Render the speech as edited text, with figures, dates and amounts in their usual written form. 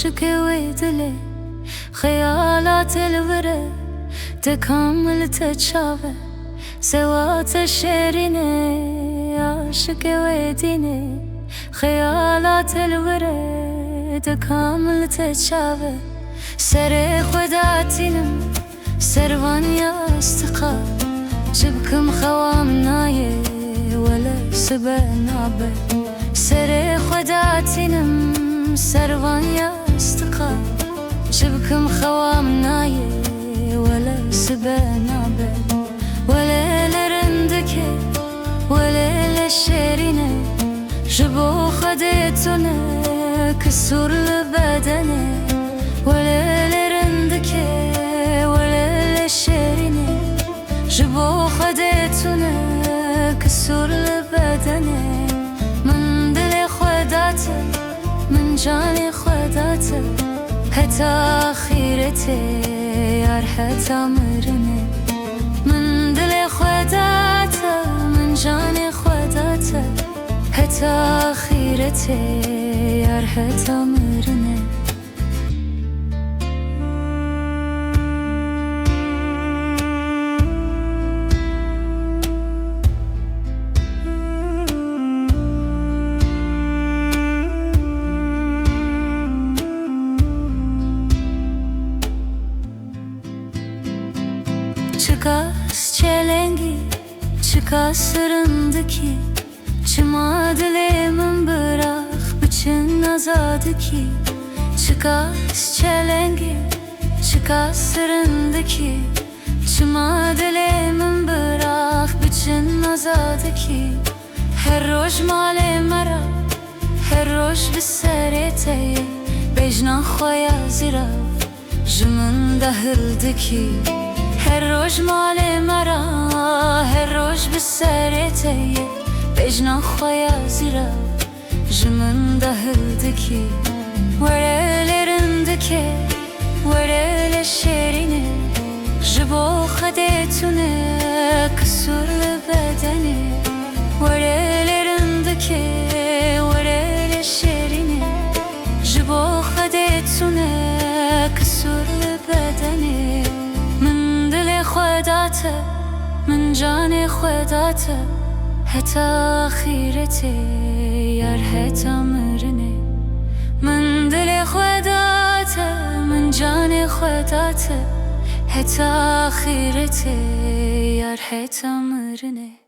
عاشقي ويدلي خيالات الورى تكمل تتشابه سوات الشيريني عاشقي ويديني خيالات الورى تكمل تتشابه سري خداتينم سروان يا استقا جبكم خوامناي ولا سبنابه سري خداتينم سروان يا استقا جبكم خوامناي ولا سبنابه ولا لرندكي ولا للشيرينه جبو خديتنا كسور لبدني ولا لرندكي ولا للشيرينه جبو خديتنا كسور لبدني من دلي خداته من جاني خداته حتى آخرتي يار حتى مرني من دلي خداته من جاني خداته حتى آخرتي يار حتى مرني Çıkas çelengi, çıkas sırındaki çıma dilemin bırak bütün azadaki çıkas çelengi, çıkas sırındaki çıma dilemin bırak bütün azadaki her roş male mera her roş biserete bejna khoya zira jmin dahildaki her روش مال مرا هر روش بسرته بجنا خويا زيرا جمن دهلدكي ورالرندكي ورال الشيرينه جبو خديتنا كسور لبدني ورالرندكي ورال الشيرينه جبو خديتنا كسور لبدني خداته من جاني خداته حتى آخرتي يار حتى مرني من دلي خداته من جاني خداته حتى آخرتي يار حتى مرني